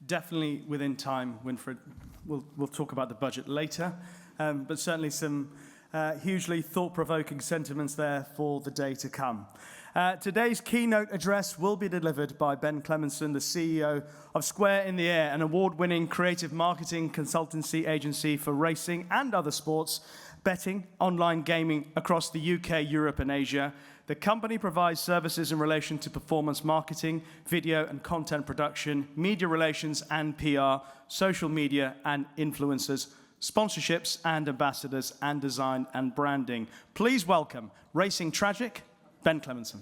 definitely within time. Winfried, we'll talk about the budget later, but certainly some hugely thought-provoking sentiments there for the day to come. Today's keynote address will be delivered by Ben Cleminson, the CEO of Square in the Air, an award-winning creative marketing consultancy agency for racing and other sports, betting, online gaming across the UK, Europe, and Asia. The company provides services in relation to performance marketing, video and content production, media relations and PR, social media and influencers, sponsorships and ambassadors, and design and branding. Please welcome Racing Tragic, Ben Cleminson.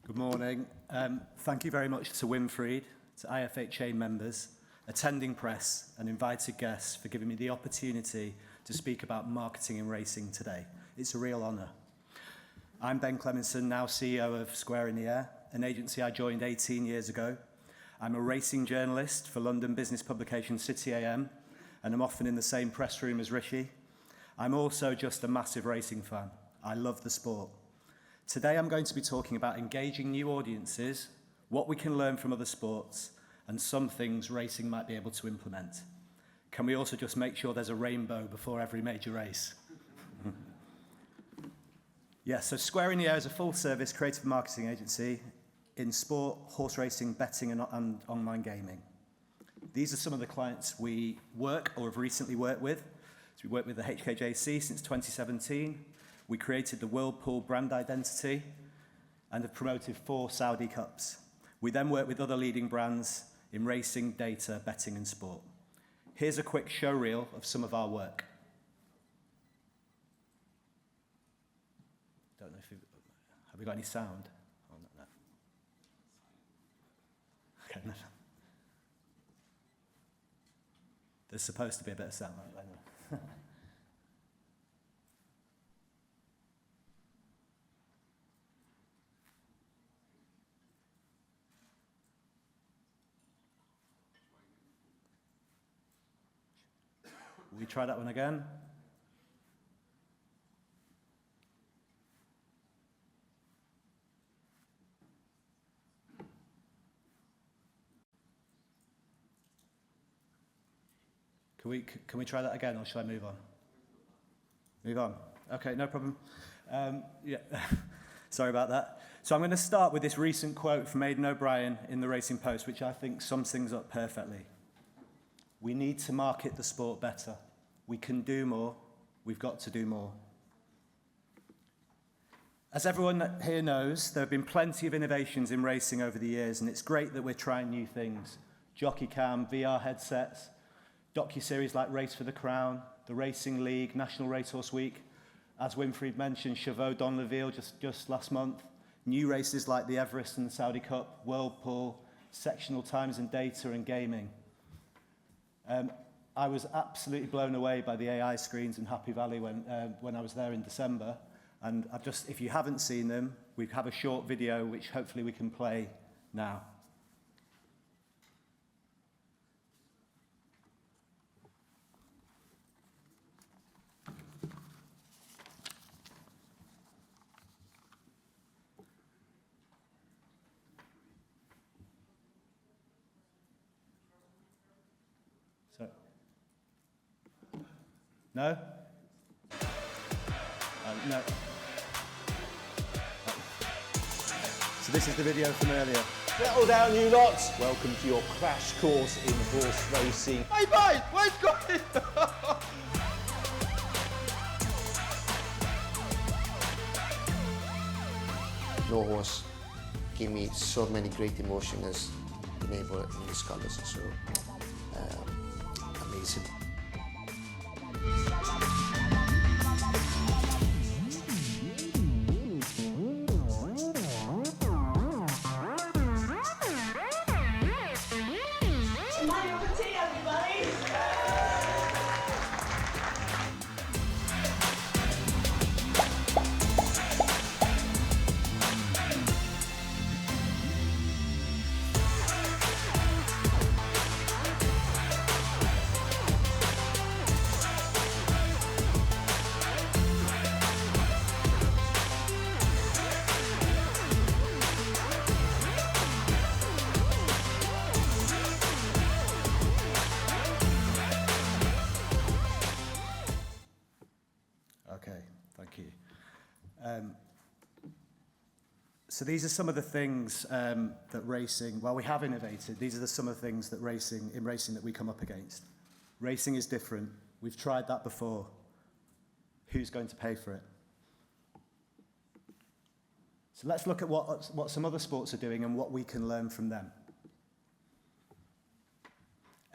Good morning. Thank you very much to Winfried, to IFHA members, attending press and invited guests for giving me the opportunity to speak about marketing and racing today. It's a real honour. I'm Ben Cleminson, now CEO of Square in the Air, an agency I joined 18 years ago. I'm a racing journalist for London business publication City AM, and I'm often in the same press room as Rishi. I'm also just a massive racing fan. I love the sport. Today I'm going to be talking about engaging new audiences, what we can learn from other sports, and some things racing might be able to implement. Can we also just make sure there's a rainbow before every major race? Yes, so Square in the Air is a full-service creative marketing agency in sport, horse racing, betting, and online gaming. These are some of the clients we work or have recently worked with. So we worked with the HKJC since 2017. We created the Whirlpool brand identity and have promoted 4 Saudi Cups. We then work with other leading brands in racing, data, betting, and sport. Here's a quick show reel of some of our work. Don't know if have we got any sound? Oh, no. Okay, no. There's supposed to be a bit of sound. Anyway. Will we try that one again? Can we try that again, or shall I move on? Move on. Okay, no problem. Yeah, sorry about that. So I'm going to start with this recent quote from Aidan O'Brien in the Racing Post, which I think sums things up perfectly. We need to market the sport better. We can do more. We've got to do more. As everyone here knows, there have been plenty of innovations in racing over the years, and it's great that we're trying new things. Jockey cam, VR headsets, docu-series like Race for the Crown, the Racing League, National Racehorse Week. As Winfried mentioned, Chauveau d'Anleville just last month. New races like the Everest and the Saudi Cup, Whirlpool, sectional times and data and gaming. I was absolutely blown away by the AI screens in Happy Valley when I was there in December. And if you haven't seen them, we have a short video which hopefully we can play now. No? No. So this is the video from earlier. Settle down, you lot. Welcome to your crash course in horse racing. Hey, mate, where's going? No horse gave me so many great emotions as been able in these colours. So amazing. Thank you. So these are some of the things that racing, while we have innovated, these are some of the things that racing that we come up against. Racing is different. We've tried that before. Who's going to pay for it? So let's look at what some other sports are doing and what we can learn from them.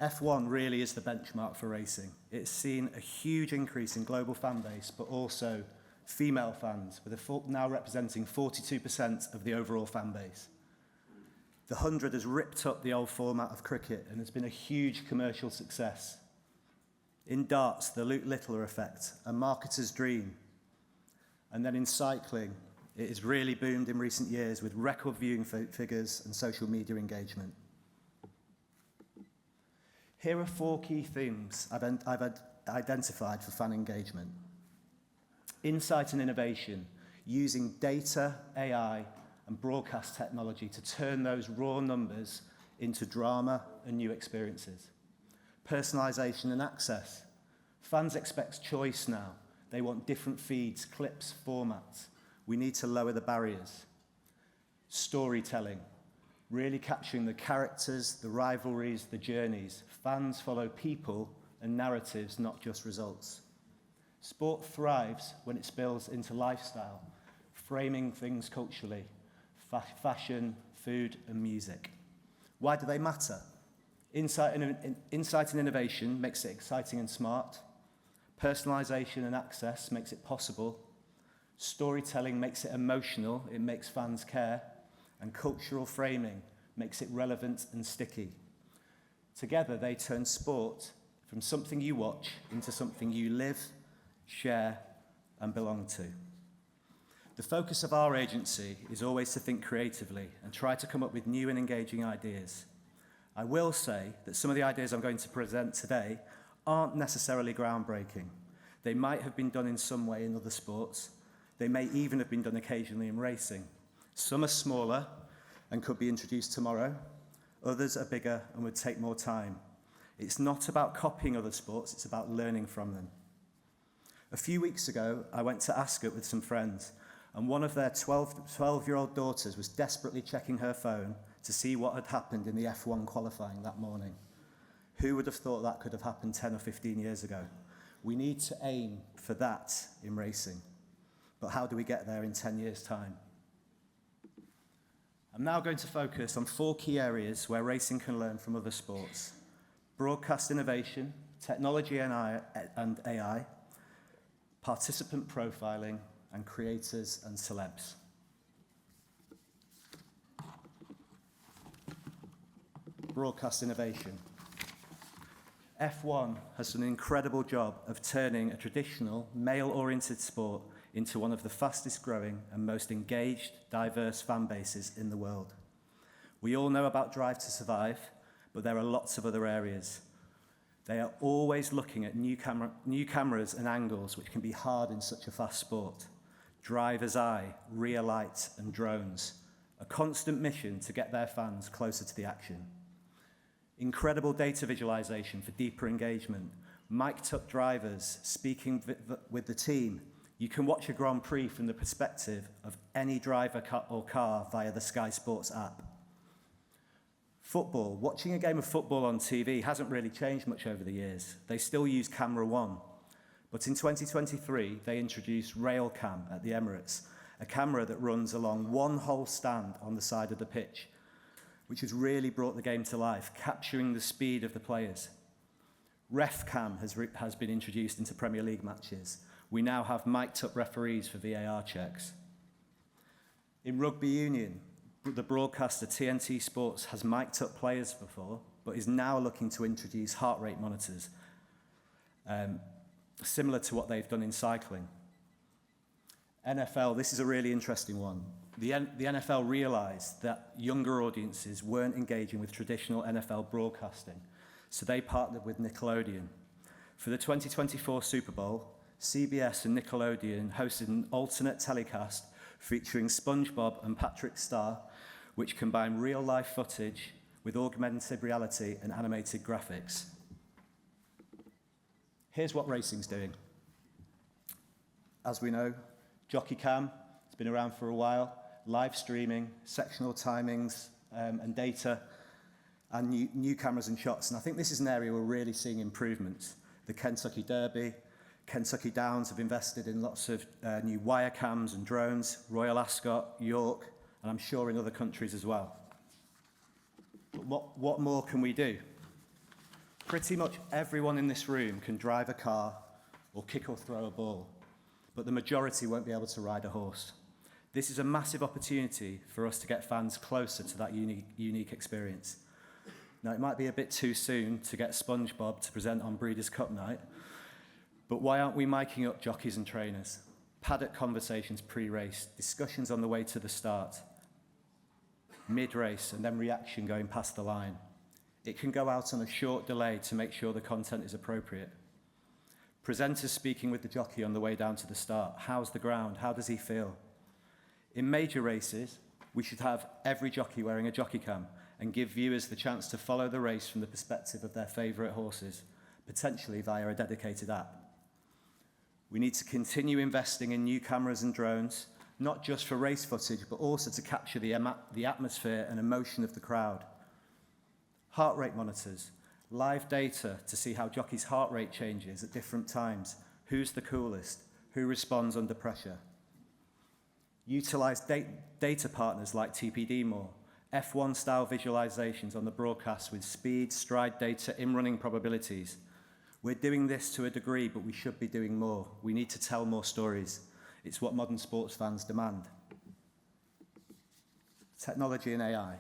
F1 really is the benchmark for racing. It's seen a huge increase in global fan base, but also female fans, with now representing 42% of the overall fan base. The 100 has ripped up the old format of cricket and has been a huge commercial success. In darts, the Luke Littler effect, a marketer's dream. And then in cycling, it has really boomed in recent years with record viewing figures and social media engagement. Here are 4 key themes I've identified for fan engagement. Insight and innovation, using data, AI, and broadcast technology to turn those raw numbers into drama and new experiences. Personalization and access. Fans expect choice now. They want different feeds, clips, formats. We need to lower the barriers. Storytelling, really capturing the characters, the rivalries, the journeys. Fans follow people and narratives, not just results. Sport thrives when it spills into lifestyle, framing things culturally, fashion, food, and music. Why do they matter? Insight and innovation makes it exciting and smart. Personalization and access makes it possible. Storytelling makes it emotional, it makes fans care. And cultural framing makes it relevant and sticky. Together, they turn sport from something you watch into something you live, share, and belong to. The focus of our agency is always to think creatively and try to come up with new and engaging ideas. I will say that some of the ideas I'm going to present today aren't necessarily groundbreaking. They might have been done in some way in other sports. They may even have been done occasionally in racing. Some are smaller and could be introduced tomorrow. Others are bigger and would take more time. It's not about copying other sports, it's about learning from them. A few weeks ago, I went to Ascot with some friends, and one of their 12-year-old daughters was desperately checking her phone to see what had happened in the F1 qualifying that morning. Who would have thought that could have happened 10 or 15 years ago? We need to aim for that in racing. But how do we get there in 10 years' time? I'm now going to focus on 4 key areas where racing can learn from other sports: broadcast innovation, technology and AI, participant profiling, and creators and celebs. Broadcast innovation. F1 has done an incredible job of turning a traditional male-oriented sport into one of the fastest growing and most engaged, diverse fan bases in the world. We all know about Drive to Survive, but there are lots of other areas. They are always looking at new cameras and angles, which can be hard in such a fast sport. Driver's eye, rear light, and drones. A constant mission to get their fans closer to the action. Incredible data visualization for deeper engagement. Mic'd-up drivers speaking with the team. You can watch a Grand Prix from the perspective of any driver or car via the Sky Sports app. Football. Watching a game of football on TV hasn't really changed much over the years. They still use Camera One. But in 2023, they introduced Railcam at the Emirates, a camera that runs along one whole stand on the side of the pitch, which has really brought the game to life, capturing the speed of the players. RefCam has been introduced into Premier League matches. We now have mic'd-up referees for VAR checks. In rugby union, the broadcaster TNT Sports has mic'd up players before, but is now looking to introduce heart rate monitors, similar to what they've done in cycling. NFL, this is a really interesting one. The NFL realized that younger audiences weren't engaging with traditional NFL broadcasting, so they partnered with Nickelodeon. For the 2024 Super Bowl, CBS and Nickelodeon hosted an alternate telecast featuring SpongeBob and Patrick Star, which combine real-life footage with augmented reality and animated graphics. Here's what racing's doing. As we know, Jockey Cam, it's been around for a while, live streaming, sectional timings and data, and new cameras and shots. And I think this is an area we're really seeing improvements. The Kentucky Derby, Kentucky Downs have invested in lots of new wire cams and drones, Royal Ascot, York, and I'm sure in other countries as well. But what more can we do? Pretty much everyone in this room can drive a car or kick or throw a ball, but the majority won't be able to ride a horse. This is a massive opportunity for us to get fans closer to that unique experience. Now, it might be a bit too soon to get SpongeBob to present on Breeders' Cup night, but why aren't we miking up jockeys and trainers? Paddock conversations pre-race, discussions on the way to the start, mid-race, and then reaction going past the line. It can go out on a short delay to make sure the content is appropriate. Presenters speaking with the jockey on the way down to the start. How's the ground? How does he feel? In major races, we should have every jockey wearing a jockey cam and give viewers the chance to follow the race from the perspective of their favourite horses, potentially via a dedicated app. We need to continue investing in new cameras and drones, not just for race footage, but also to capture the atmosphere and emotion of the crowd. Heart rate monitors, live data to see how jockeys' heart rate changes at different times, who's the coolest, who responds under pressure. Utilise data partners like TPD more, F1-style visualizations on the broadcast with speed, stride data, in-running probabilities. We're doing this to a degree, but we should be doing more. We need to tell more stories. It's what modern sports fans demand. Technology and AI.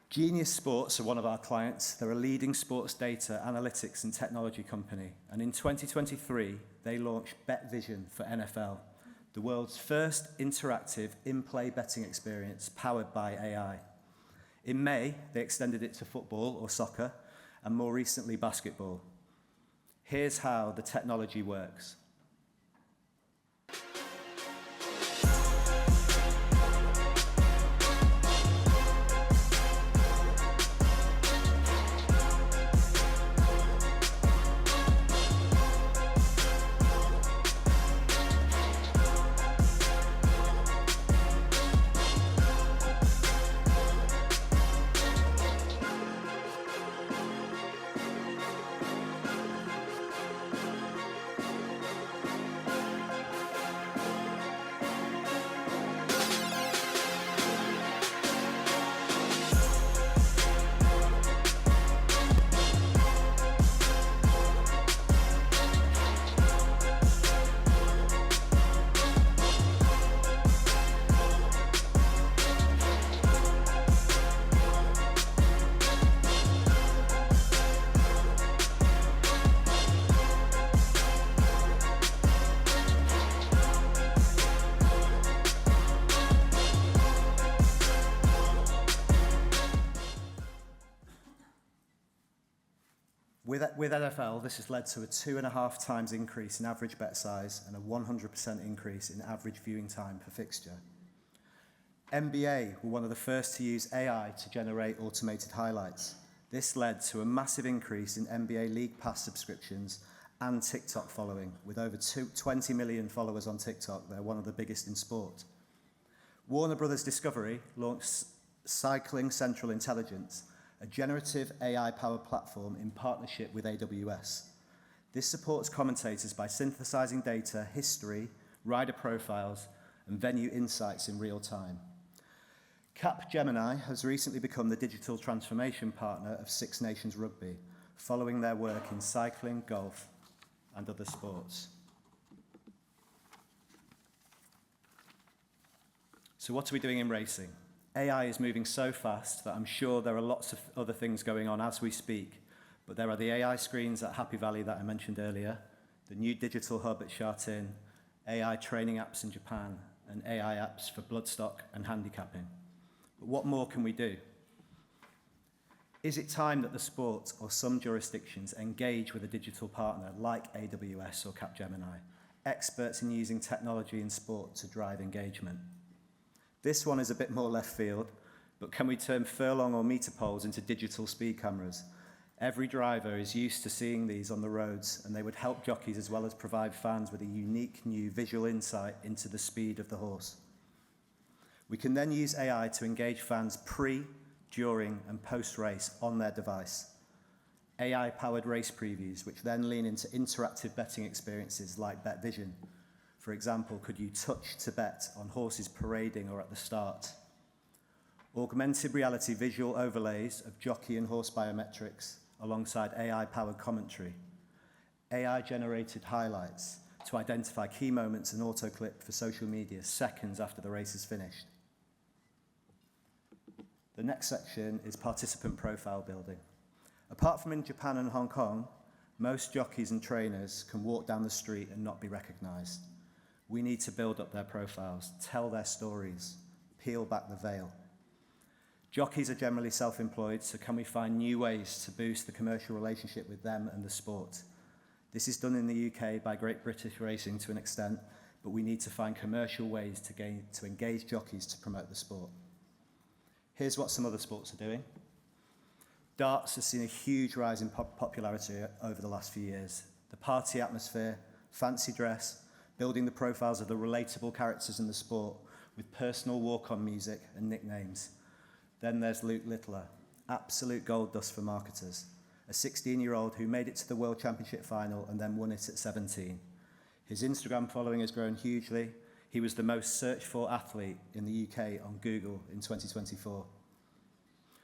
Genius Sports are one of our clients. They're a leading sports data, analytics and technology company. And in 2023, they launched BetVision for NFL, the world's first interactive in-play betting experience powered by AI. In May, they extended it to football or soccer, and more recently, basketball. Here's how the technology works. With NFL, this has led to a 2.5 times increase in average bet size and a 100% increase in average viewing time per fixture. NBA were one of the first to use AI to generate automated highlights. This led to a massive increase in NBA League Pass subscriptions and TikTok following, with over 20 million followers on TikTok. They're one of the biggest in sport. Warner Brothers Discovery launched Cycling Central Intelligence, a generative AI-powered platform in partnership with AWS. This supports commentators by synthesizing data, history, rider profiles, and venue insights in real time. Capgemini has recently become the digital transformation partner of Six Nations Rugby, following their work in cycling, golf, and other sports. So what are we doing in racing? AI is moving so fast that I'm sure there are lots of other things going on as we speak, but there are the AI screens at Happy Valley that I mentioned earlier, the new digital hub at Shartin, AI training apps in Japan, and AI apps for bloodstock and handicapping. But what more can we do? Is it time that the sport or some jurisdictions engage with a digital partner like AWS or Capgemini, experts in using technology in sport to drive engagement? This one is a bit more left field, but can we turn furlong or meter poles into digital speed cameras? Every driver is used to seeing these on the roads, and they would help jockeys as well as provide fans with a unique new visual insight into the speed of the horse. We can then use AI to engage fans pre, during, and post-race on their device. AI-powered race previews, which then lean into interactive betting experiences like Bet Vision. For example, could you touch to bet on horses parading or at the start? Augmented reality visual overlays of jockey and horse biometrics alongside AI-powered commentary. AI-generated highlights to identify key moments and auto-clip for social media seconds after the race is finished. The next section is participant profile building. Apart from in Japan and Hong Kong, most jockeys and trainers can walk down the street and not be recognized. We need to build up their profiles, tell their stories, peel back the veil. Jockeys are generally self-employed, so can we find new ways to boost the commercial relationship with them and the sport? This is done in the UK by Great British Racing to an extent, but we need to find commercial ways to engage jockeys to promote the sport. Here's what some other sports are doing. Darts has seen a huge rise in popularity over the last few years. The party atmosphere, fancy dress, building the profiles of the relatable characters in the sport with personal walk-on music and nicknames. Then there's Luke Littler, absolute gold dust for marketers, a 16-year-old who made it to the World Championship final and then won it at 17. His Instagram following has grown hugely. He was the most searched for athlete in the UK on Google in 2024.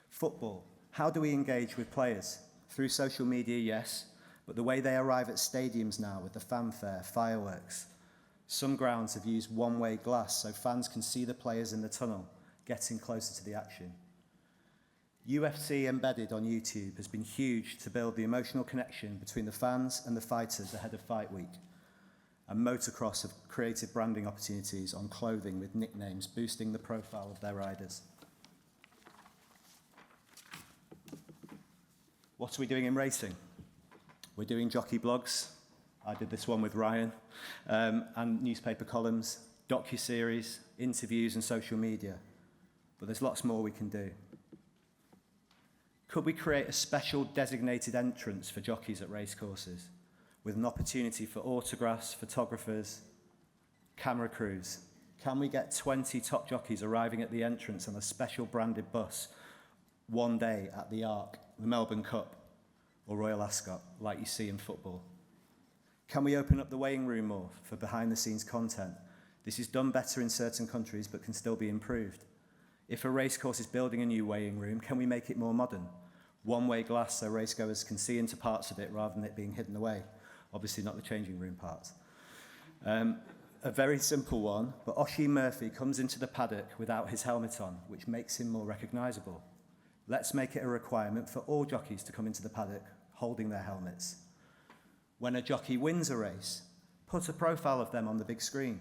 Football. How do we engage with players? Through social media, yes, but the way they arrive at stadiums now with the fanfare, fireworks. Some grounds have used one-way glass so fans can see the players in the tunnel, getting closer to the action. UFC Embedded on YouTube has been huge to build the emotional connection between the fans and the fighters ahead of fight week. And motocross have created branding opportunities on clothing with nicknames, boosting the profile of their riders. What are we doing in racing? We're doing jockey blogs. I did this one with Ryan, and newspaper columns, docuseries, interviews, and social media. But there's lots more we can do. Could we create a special designated entrance for jockeys at racecourses with an opportunity for autographs, photographers, camera crews? Can we get 20 top jockeys arriving at the entrance on a special branded bus one day at the Arc, the Melbourne Cup, or Royal Ascot, like you see in football? Can we open up the weighing room more for behind-the-scenes content? This is done better in certain countries, but can still be improved. If a racecourse is building a new weighing room, can we make it more modern? One-way glass so racegoers can see into parts of it rather than it being hidden away. Obviously not the changing room parts. A very simple one, but Oshie Murphy comes into the paddock without his helmet on, which makes him more recognisable. Let's make it a requirement for all jockeys to come into the paddock holding their helmets. When a jockey wins a race, put a profile of them on the big screen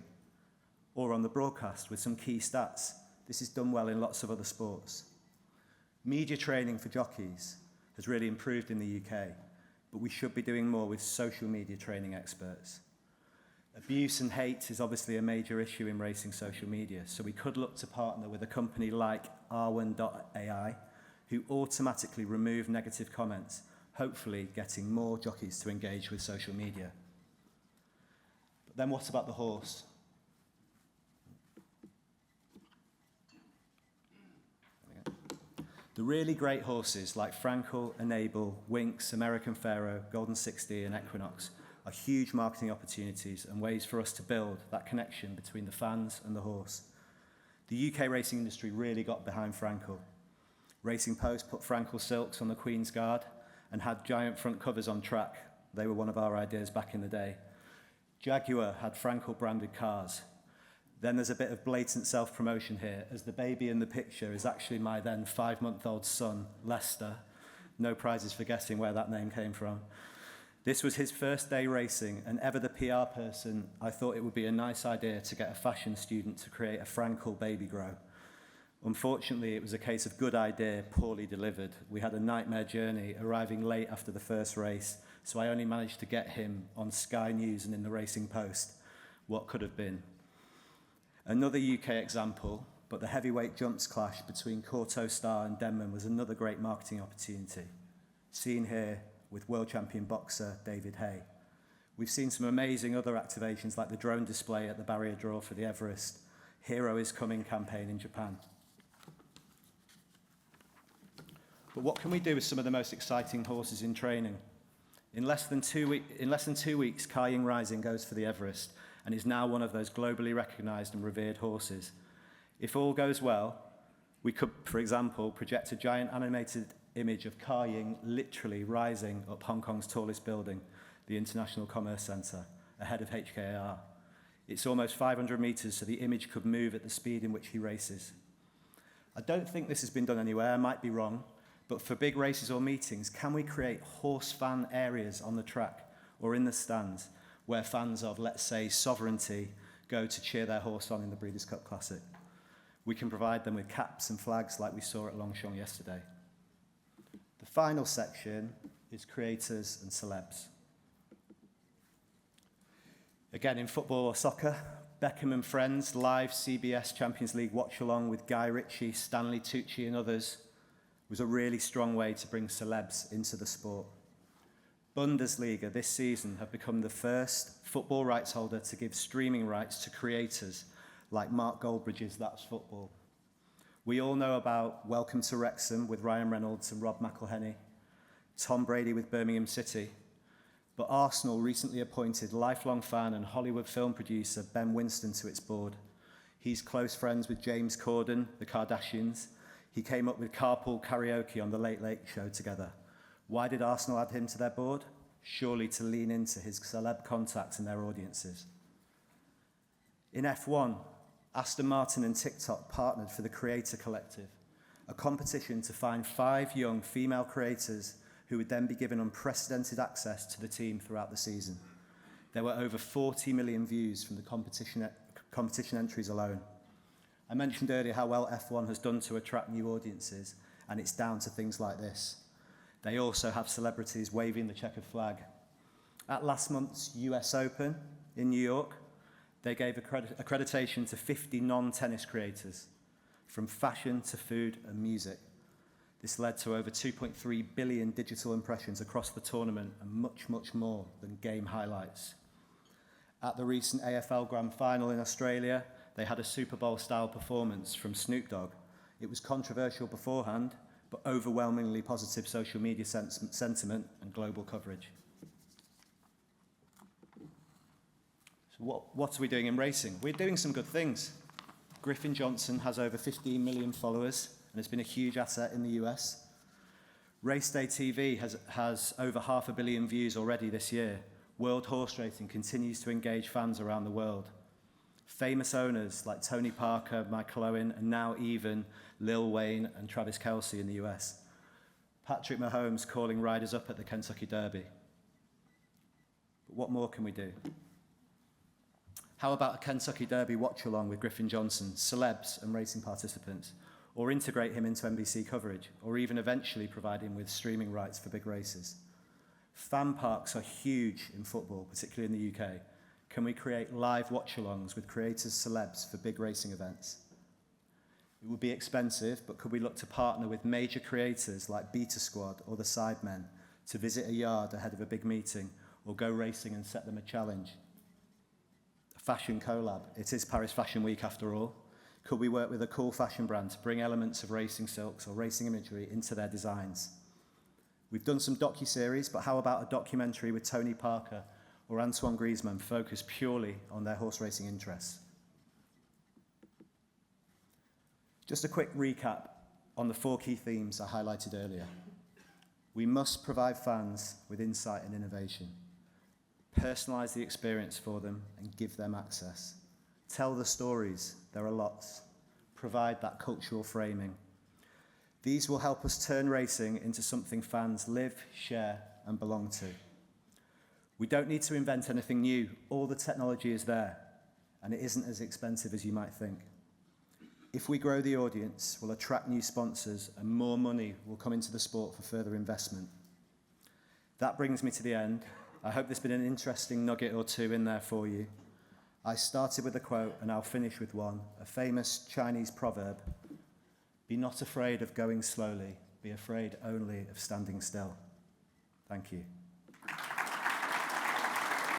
or on the broadcast with some key stats. This is done well in lots of other sports. Media training for jockeys has really improved in the UK, but we should be doing more with social media training experts. Abuse and hate is obviously a major issue in racing social media, so we could look to partner with a company like Arwen.ai, who automatically remove negative comments, hopefully getting more jockeys to engage with social media. But then what about the horse? The really great horses like Frankel, Enable, Winx, American Pharaoh, Golden 60 and Equinox are huge marketing opportunities and ways for us to build that connection between the fans and the horse. The UK racing industry really got behind Frankel. Racing Post put Frankel silks on the Queen's Guard and had giant front covers on track. They were one of our ideas back in the day. Jaguar had Frankel branded cars. Then there's a bit of blatant self-promotion here, as the baby in the picture is actually my then 5-month-old son, Lester. No prizes for guessing where that name came from. This was his first day racing, and ever the PR person, I thought it would be a nice idea to get a fashion student to create a Frankel baby grow. Unfortunately, it was a case of good idea, poorly delivered. We had a nightmare journey, arriving late after the first race, so I only managed to get him on Sky News and in the Racing Post. What could have been? Another UK example, but the heavyweight jumps clash between Corto Star and Denman was another great marketing opportunity. seen here with world champion boxer David Hay. We've seen some amazing other activations like the drone display at the barrier draw for the Everest, Hero is Coming campaign in Japan. But what can we do with some of the most exciting horses in training? In less than 2 weeks, Kai Ying Rising goes for the Everest and is now one of those globally recognised and revered horses. If all goes well, we could, for example, project a giant animated image of Kai Ying literally rising up Hong Kong's tallest building, the International Commerce Centre, ahead of HKAR. It's almost 500 metres, so the image could move at the speed in which he races. I don't think this has been done anywhere, I might be wrong, but for big races or meetings, can we create horse fan areas on the track or in the stands where fans of, let's say, Sovereignty go to cheer their horse on in the Breeders' Cup Classic? We can provide them with caps and flags like we saw at Longchamp yesterday. The final section is creators and celebs. Again, in football or soccer, Beckham and Friends live CBS Champions League watch-along with Guy Ritchie, Stanley Tucci and others was a really strong way to bring celebs into the sport. Bundesliga this season have become the first football rights holder to give streaming rights to creators like Mark Goldbridge's That's Football. We all know about Welcome to Wrexham with Ryan Reynolds and Rob McElhenney, Tom Brady with Birmingham City, but Arsenal recently appointed lifelong fan and Hollywood film producer Ben Winston to its board. He's close friends with James Corden, the Kardashians. He came up with Carpool Karaoke on The Late Late Show together. Why did Arsenal add him to their board? Surely to lean into his celeb contacts and their audiences. In F1, Aston Martin and TikTok partnered for the Creator Collective, a competition to find 5 young female creators who would then be given unprecedented access to the team throughout the season. There were over 40 million views from the competition entries alone. I mentioned earlier how well F1 has done to attract new audiences, and it's down to things like this. They also have celebrities waving the checkered flag. At last month's US Open in New York, they gave accreditation to 50 non-tennis creators, from fashion to food and music. This led to over 2.3 billion digital impressions across the tournament and much, much more than game highlights. At the recent AFL Grand Final in Australia, they had a Super Bowl-style performance from Snoop Dogg. It was controversial beforehand, but overwhelmingly positive social media sentiment and global coverage. So what are we doing in racing? We're doing some good things. Griffin Johnson has over 15 million followers and has been a huge asset in the US. Race Day TV has over 500 million views already this year. World horse racing continues to engage fans around the world. Famous owners like Tony Parker, Michael Owen, and now even Lil Wayne and Travis Kelce in the US. Patrick Mahomes calling riders up at the Kentucky Derby. But what more can we do? How about a Kentucky Derby watch-along with Griffin Johnson, celebs and racing participants, or integrate him into NBC coverage, or even eventually provide him with streaming rights for big races? Fan parks are huge in football, particularly in the UK. Can we create live watch-alongs with creators, celebs for big racing events? It would be expensive, but could we look to partner with major creators like Beta Squad or the Sidemen to visit a yard ahead of a big meeting or go racing and set them a challenge? A fashion collab. It is Paris Fashion Week after all. Could we work with a cool fashion brand to bring elements of racing silks or racing imagery into their designs? We've done some docuseries, but how about a documentary with Tony Parker or Antoine Griezmann focused purely on their horse racing interests? Just a quick recap on the 4 key themes I highlighted earlier. We must provide fans with insight and innovation, personalise the experience for them and give them access. Tell the stories, there are lots. Provide that cultural framing. These will help us turn racing into something fans live, share and belong to. We don't need to invent anything new. All the technology is there, and it isn't as expensive as you might think. If we grow the audience, we'll attract new sponsors, and more money will come into the sport for further investment. That brings me to the end. I hope there's been an interesting nugget or two in there for you. I started with a quote, and I'll finish with one, a famous Chinese proverb: "Be not afraid of going slowly, be afraid only of standing still." Thank you.